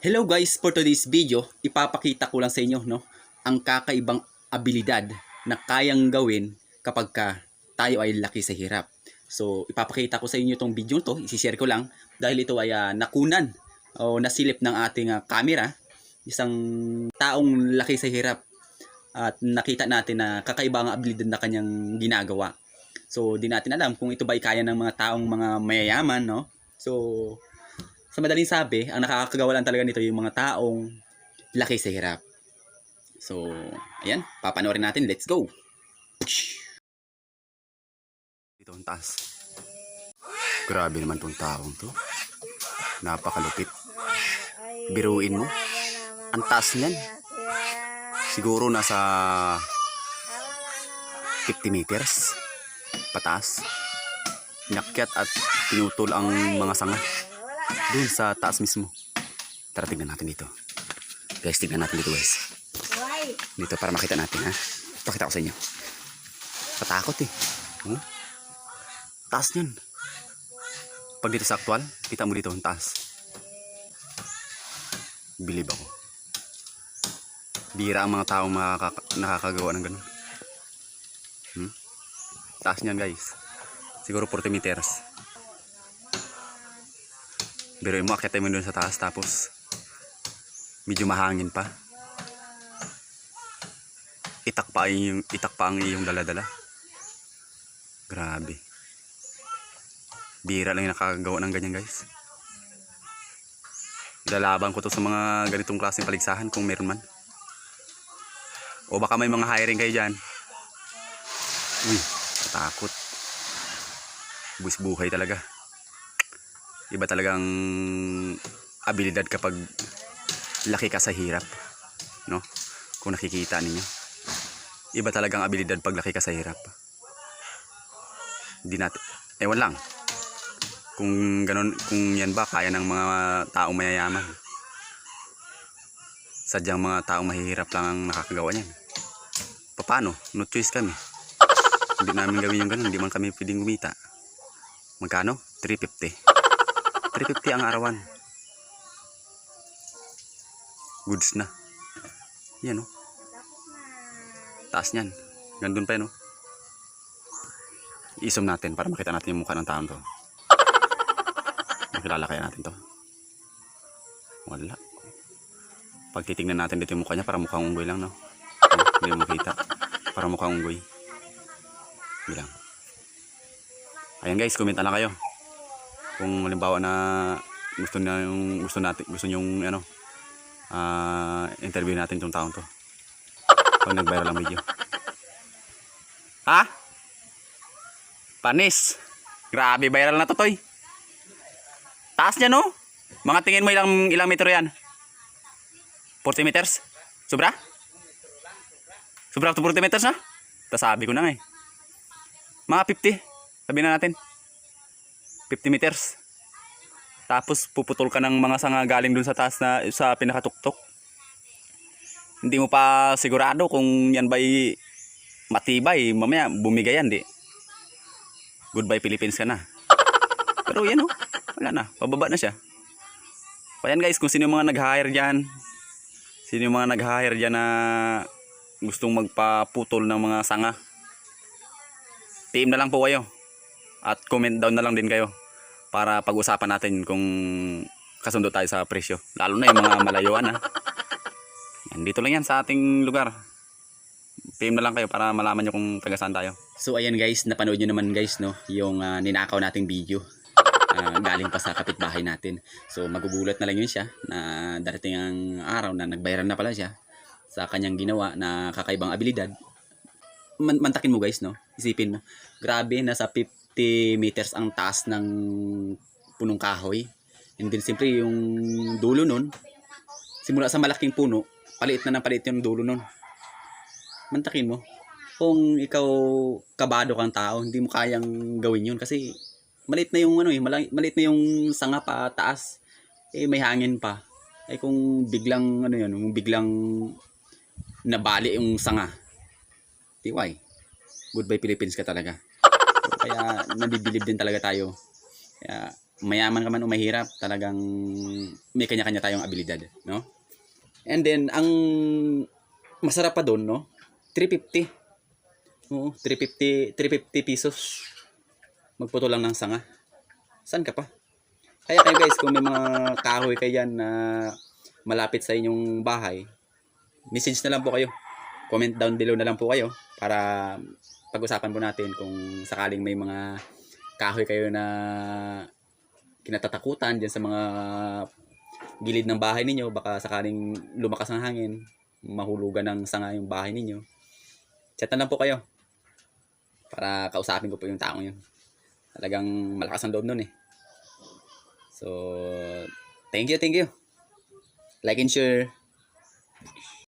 Hello guys, for today's video, ipapakita ko lang sa inyo ang kakaibang abilidad na kayang gawin kapag tayo ay laki sa hirap. So, ipapakita ko sa inyo itong video to, isi-share ko lang dahil ito ay nakunan o nasilip ng ating camera, isang taong laki sa hirap at nakita natin na kakaiba ang abilidad na kanyang ginagawa. So, di natin alam kung ito ba ay kaya ng mga taong mga mayayaman, no? So, sa madaling sabi, ang nakakagawa lang talaga nito yung mga taong laki sa hirap. So, ayan, papanoorin natin. Let's go! Dito ang taas. Grabe naman tong taong to. Napakalupit. Biruin mo. Ang taas niyan. Siguro nasa 50 meters. Pataas. Inakyat at pinutol ang mga sanga. Doon sa taas mismo. Tara, tignan natin dito. Guys, tignan natin dito guys. Dito para makita natin ha. Pakita ko sa inyo. Patakot eh. Taas niyan. Pag dito sa actual, kita mo dito ang taas. Bilib ako. Bira ang mga taong nakakagawa ng ganun. Taas niyan guys. Siguro 40 meters. Pero mo, akyatin mo doon sa taas tapos medyo mahangin pa. Itak pa ang iyong dala-dala. Grabe. Bira lang yung nakagawa ng ganyan guys. Lalaban ko to sa mga ganitong klaseng paligsahan kung meron man. O baka may mga hiring kayo dyan. Takot. Buwis buhay talaga. Iba talagang abilidad kapag laki ka sa hirap, no? Kung nakikita ninyo, iba talagang abilidad pag laki ka sa hirap. Hindi natin, ewan lang kung ganun, kung yan ba kaya ng mga taong mayayaman. Sadyang mga taong mahihirap lang ang nakakagawa niyan. Paano? No choice kami. Hindi namin gawin yung ganun, hindi man kami pwedeng kumita. Magkano? 350 ang arawan. Goods na. Yan o. Taas niyan. Gandun pa yan o. I-zoom natin para makita natin yung mukha ng taon to. Makilala kaya natin to? Wala. Pag titignan natin dito yung mukha niya, para mukhang unggoy lang, no? Hindi mo makita. Para mukhang unggoy. Bilang. Ayan guys, comment na lang kayo. Kung halimbawa na gusto niyo interview natin itong taong to. Pag nag-viral ang video. Ha? Panis. Grabe, viral na to, toy. Taas niya, no? Mga tingin mo ilang metro yan? 40 meters? Sobra? Sobra to 40 meters na? Sabi ko na nga eh. Mga 50. Sabihin na natin. 50 meters. Tapos puputol ka ng mga sanga galing dun sa taas na sa pinakatuktok. Hindi mo pa sigurado kung yan ba'y matibay. Mamaya bumigay yan, di. Goodbye Philippines ka na. Pero yan o. Wala na. Pababa na siya. Payan guys, kung sino yung mga nag-hire dyan. Sino yung mga nag-hire dyan na gustong magpaputol ng mga sanga. PM na lang po kayo. At comment down na lang din kayo. Para pag-usapan natin kung kasundo tayo sa presyo. Lalo na yung mga malayuan ha. Yan, dito lang yan sa ating lugar. PM na lang kayo para malaman nyo kung taga saan tayo. So ayan guys, napanood nyo naman guys no, yung ninakaw nating video. Galing pa sa kapitbahay natin. So magugulat na lang yun siya na darating ang araw na nagbayaran na pala siya sa kanyang ginawa na kakaibang abilidad. Mantakin mo guys no, isipin mo. Grabe, nasa 50 meters ang taas ng punong kahoy. And then siyempre yung dulo nun, simula sa malaking puno, paliit na ng paliit yung dulo nun. Mantakin mo, kung ikaw kabado kang tao, hindi mo kayang gawin yun kasi maliit na yung maliit na yung sanga pa taas. May hangin pa. Kung biglang kung biglang nabali yung sanga. Tiway. Goodbye Philippines ka talaga. Kaya nabibilib din talaga tayo. Kaya mayaman ka man o mahirap, talagang may kanya-kanya tayong abilidad, no? And then, ang masarap pa doon, no? 350. Oo, 350 pesos. Magputol lang ng sanga. Saan ka pa? Kaya kayo guys, kung may mga kahoy kayo yan na malapit sa inyong bahay, message na lang po kayo. Comment down below na lang po kayo para pag-usapan po natin kung sakaling may mga kahoy kayo na kinatatakutan dyan sa mga gilid ng bahay ninyo. Baka sakaling lumakas ang hangin, mahulugan ng sanga yung bahay ninyo. Chat na lang po kayo para kausapin ko po yung taong yun. Talagang malakas ang loob nun eh. So, thank you. Like and share.